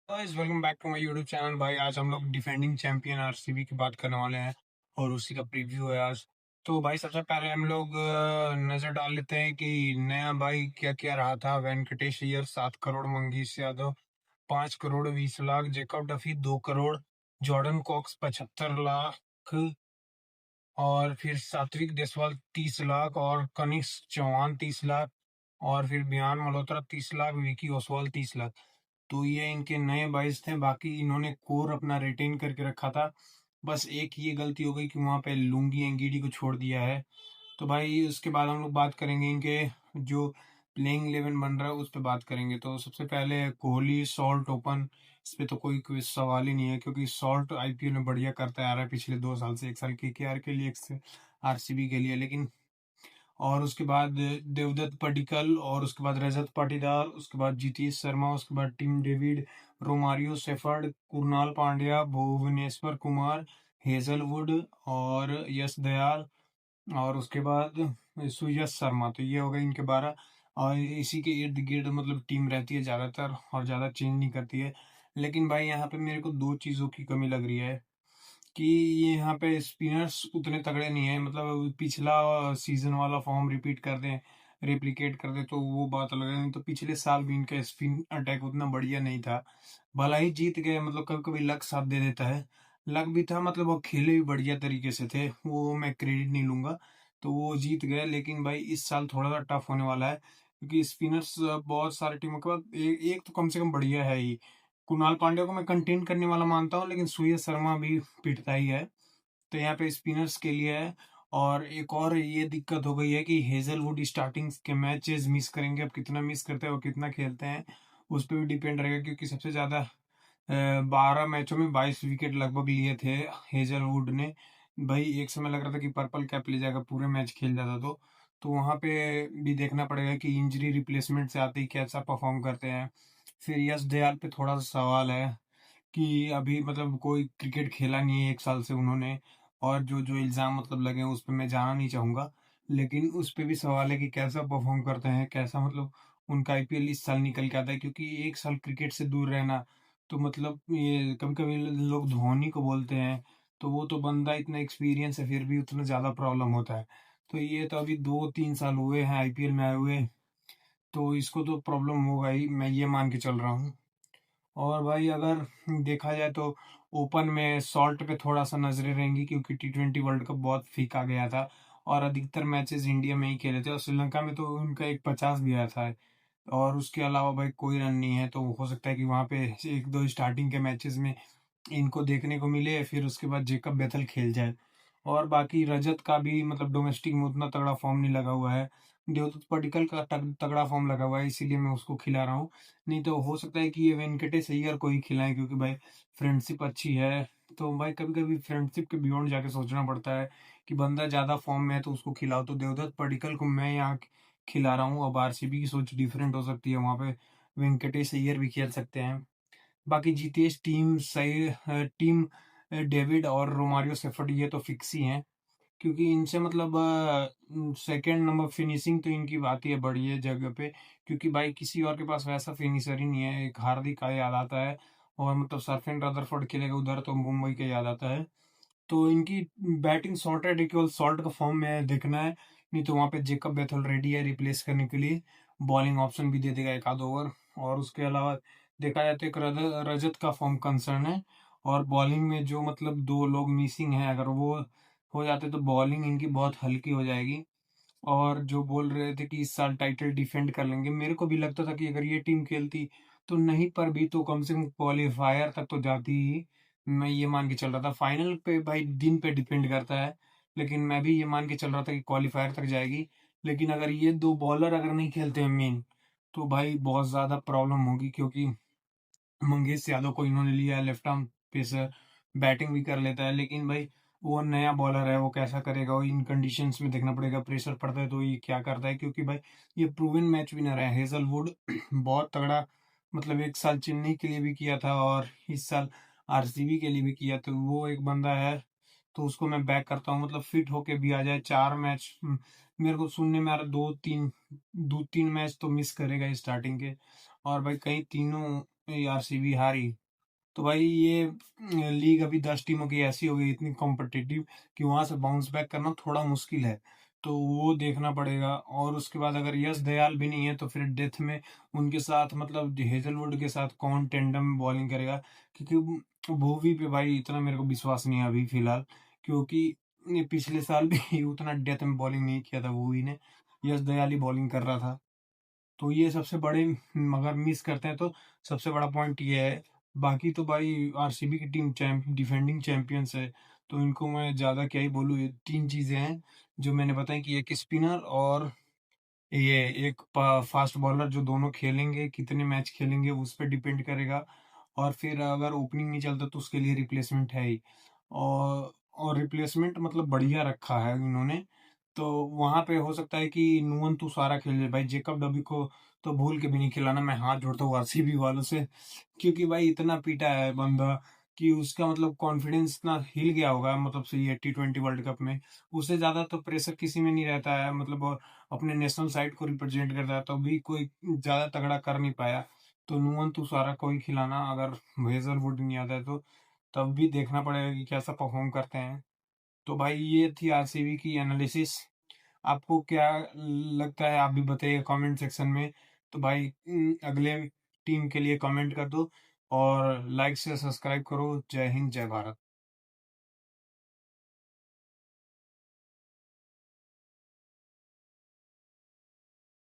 Guys welcome back to my YouTube channel. भाई आज हम लोग डिफेंडिंग चैंपियन आरसीबी की बात करने वाले हैं और उसी का प्रीव्यू है आज। तो भाई सबसे पहले हम लोग नजर डाल लेते हैं कि नया भाई क्या क्या रहा था। Venkatesh Iyer 7 crore, Mangesh Yadav 5 crore 20 lakh, Jacob Duffy 2 crore, Jordan Cox 75 lakh, और फिर सात्विक देसवाल 30 लाख, और कनिष्क चौहान 30 लाख, और फिर बियान मल्होत्रा 30 लाख, विकी ओसवाल 30 लाख। तो ये इनके नए बाइस थे। बाकी इन्होंने कोर अपना रिटेन करके रखा था। बस एक ये गलती हो गई कि वहां पे लुंगी एंगीडी को छोड़ दिया है। तो भाई उसके बाद हम लोग बात करेंगे इनके जो प्लेइंग 11 बन रहा है उस पर बात करेंगे। तो सबसे पहले कोहली, सॉल्ट ओपन। इस पे तो कोई सवाल ही नहीं है क्योंकि सॉल्ट आईपीएल में बढ़िया करता आ रहा है पिछले 2 साल से। एक साल केकेआर के लिए, एक से आरसीबी के लिए। लेकिन और उसके बाद देवदत्त पडिक्कल, और उसके बाद रजत पाटीदार, उसके बाद जीतेश शर्मा, उसके बाद Tim David, Romario Shepherd, Krunal Pandya, Bhuvneshwar Kumar, Hazlewood, और यश दयाल, और उसके बाद सुयश शर्मा। तो ये हो गए इनके 12। और इसी के इर्द गिर्द मतलब टीम रहती है ज़्यादातर और ज़्यादा चेंज नहीं करती है। लेकिन भाई यहाँ पे मेरे को दो चीज़ों की कमी लग रही है कि ये यहाँ पे स्पिनर्स उतने तगड़े नहीं है। मतलब पिछला सीजन वाला फॉर्म रिपीट कर दें, रेप्लिकेट कर दे तो वो बात अलग है। नहीं तो पिछले साल भी इनका स्पिन अटैक उतना बढ़िया नहीं था। भला ही जीत गए, मतलब कभी कभी लक साथ दे देता है। लक भी था, मतलब वो खेले भी बढ़िया तरीके से थे, वो मैं क्रेडिट नहीं लूंगा। तो वो जीत गए। लेकिन भाई इस साल थोड़ा सा टफ होने वाला है क्योंकि स्पिनर्स बहुत सारे टीमों के बाद एक तो कम से कम बढ़िया है ही। कुणाल पांड्या को मैं कंटेन करने वाला मानता हूँ, लेकिन सूर्य शर्मा भी पिटता ही है। तो यहाँ पे स्पिनर्स के लिए है। और एक और ये दिक्कत हो गई है कि हेजलवुड स्टार्टिंग के मैचेस मिस करेंगे। अब कितना मिस करते हैं और कितना खेलते हैं उस पर भी डिपेंड रहेगा, क्योंकि सबसे ज्यादा 12 मैचों में 22 विकेट लगभग लिए थे हेजलवुड ने। भाई एक समय लग रहा था कि पर्पल कैप ले जाएगा, पूरे मैच खेल जाता। तो वहां पे भी देखना पड़ेगा कि इंजरी रिप्लेसमेंट से आते ही कैसा परफॉर्म करते हैं। फिर यश दयाल पे थोड़ा सा सवाल है कि अभी मतलब कोई क्रिकेट खेला नहीं है 1 साल से उन्होंने। और जो जो इल्ज़ाम मतलब लगे हैं उस पे मैं जाना नहीं चाहूँगा। लेकिन उस पे भी सवाल है कि कैसा परफॉर्म करते हैं, कैसा मतलब उनका आईपीएल इस साल निकल के आता है। क्योंकि 1 साल क्रिकेट से दूर रहना, तो मतलब ये कभी कभी लोग धोनी को बोलते हैं। तो वो तो बंदा इतना एक्सपीरियंस है फिर भी उतना ज़्यादा प्रॉब्लम होता है। तो ये तो अभी 2-3 साल हुए हैं आईपीएल में आए हुए, तो इसको तो प्रॉब्लम होगा ही, मैं ये मान के चल रहा हूँ। और भाई अगर देखा जाए तो ओपन में सॉल्ट पे थोड़ा सा नजरें रहेंगी क्योंकि T20 वर्ल्ड कप बहुत फीका गया था और अधिकतर मैचेस इंडिया में ही खेले थे, और श्रीलंका में तो उनका एक 50 भी आया था। और उसके अलावा भाई कोई रन नहीं है, तो हो सकता है कि वहां पे एक दो स्टार्टिंग के मैचेस में इनको देखने को मिले, फिर उसके बाद जेकब बेथल खेल जाए। और बाकी रजत का भी मतलब डोमेस्टिक में उतना तगड़ा फॉर्म नहीं लगा हुआ है। देवदत्त पडिक्कल का तगड़ा फॉर्म लगा हुआ है, इसीलिए मैं उसको खिला रहा हूँ। नहीं तो हो सकता है कि ये वेंकटेश अय्यर को ही खिलाएं, क्योंकि भाई फ्रेंडशिप अच्छी है। तो भाई कभी कभी फ्रेंडशिप के बियॉन्ड जाके सोचना पड़ता है कि बंदा ज्यादा फॉर्म में है तो उसको खिलाओ। तो देवदत्त पडिक्कल को मैं यहाँ खिला रहा हूँ। अब आरसीबी की सोच डिफरेंट हो सकती है, वहां पे वेंकटेश अय्यर भी खेल सकते हैं। बाकी जीतेश, टीम डेविड और रोमारियो सेफर्ड ये तो फिक्स ही हैं, क्योंकि इनसे मतलब सेकंड नंबर फिनिशिंग तो इनकी आती है बढ़िया जगह पे। क्योंकि भाई किसी और के पास वैसा फिनिशर ही नहीं है। एक हार्दिक का याद आता है, और मतलब सरफेन रदरफोर्ड खेलेगा उधर तो मुंबई का याद आता है। तो इनकी बैटिंग सॉर्टेड है, केवल सॉल्ट का फॉर्म में देखना है। नहीं तो वहां पे जेकब बेथल रेडी है रिप्लेस करने के लिए, बॉलिंग ऑप्शन भी दे देगा एक आध ओवर। और उसके अलावा देखा जाए तो एक रजत का फॉर्म कंसर्न है। और बॉलिंग में जो मतलब दो लोग मिसिंग हैं, अगर वो हो जाते तो बॉलिंग इनकी बहुत हल्की हो जाएगी। और जो बोल रहे थे कि इस साल टाइटल डिफेंड कर लेंगे, मेरे को भी लगता था कि अगर ये टीम खेलती तो नहीं, पर भी तो कम से कम क्वालिफायर तक तो जाती ही। मैं ये मान के चल रहा था, फाइनल पे भाई दिन पे डिपेंड करता है। लेकिन मैं भी ये मान के चल रहा था कि क्वालिफायर तक जाएगी। लेकिन अगर ये दो बॉलर अगर नहीं खेलते हैं मेन, तो भाई बहुत ज्यादा प्रॉब्लम होगी। क्योंकि मंगेश यादव को इन्होंने लिया है लेफ्ट आर्म पेसर, बैटिंग भी कर लेता है। लेकिन भाई वो नया बॉलर है, वो कैसा करेगा, वो इन कंडीशंस में देखना पड़ेगा। प्रेशर पड़ता है तो ये क्या करता है, क्योंकि भाई ये प्रूवन मैच विनर है हेजलवुड। बहुत तगड़ा, मतलब 1 साल चेन्नई के लिए भी किया था और इस साल आरसीबी के लिए भी किया, तो वो एक बंदा है। तो उसको मैं बैक करता हूँ, मतलब फिट होके भी आ जाए 4 मैच। मेरे को सुनने में आ रहा 2-3 मैच तो मिस करेगा स्टार्टिंग के। और भाई कहीं तीनों आरसीबी हारी। तो भाई ये लीग अभी 10 टीमों की ऐसी हो गई, इतनी कॉम्पिटिटिव, कि वहां से बाउंस बैक करना थोड़ा मुश्किल है। तो वो देखना पड़ेगा। और उसके बाद अगर यश दयाल भी नहीं है तो फिर डेथ में उनके साथ मतलब हेजलवुड के साथ कौन टेंडम में बॉलिंग करेगा, क्योंकि भोवी पे भाई इतना मेरे को विश्वास नहीं है अभी फिलहाल। क्योंकि ये पिछले साल भी उतना डेथ में बॉलिंग नहीं किया था भोवी ने, यश दयाल ही बॉलिंग कर रहा था। तो ये सबसे बड़े, अगर मिस करते हैं तो सबसे बड़ा पॉइंट ये है। बाकी तो भाई आरसीबी की टीम डिफेंडिंग चैंपियंस है, तो इनको मैं ज़्यादा क्या ही बोलूँ। ये 3 चीज़ें हैं जो मैंने बताई, कि एक स्पिनर और ये एक फास्ट बॉलर, जो दोनों खेलेंगे, कितने मैच खेलेंगे उस पे डिपेंड करेगा। और फिर अगर ओपनिंग नहीं चलता तो उसके लिए रिप्लेसमेंट है ही। और रिप्लेसमेंट मतलब बढ़िया रखा है इन्होंने। तो वहां पे हो सकता है कि नुवन तुषारा खेल ले भाई, जेकब डबी को तो भूल के भी नहीं खिलाना। मैं हाथ जोड़ता हूँ आरसीबी वालों से, क्योंकि भाई इतना पीटा है बंदा कि उसका मतलब कॉन्फिडेंस इतना हिल गया होगा, मतलब से ये T20 वर्ल्ड कप में। उससे ज्यादा तो प्रेशर किसी में नहीं रहता है, मतलब और अपने नेशनल साइड को रिप्रेजेंट करता है, तो भी कोई ज्यादा तगड़ा कर नहीं पाया। तो नुवन तुषारा को ही खिलाना, अगर हेजलवुड नहीं आता है तो तब भी देखना पड़ेगा कि कैसा परफॉर्म करते हैं। तो भाई ये थी आरसीबी की एनालिसिस। आपको क्या लगता है आप भी बताइए कमेंट सेक्शन में। तो भाई अगले टीम के लिए कमेंट कर दो, और लाइक से सब्सक्राइब करो। जय हिंद, जय भारत।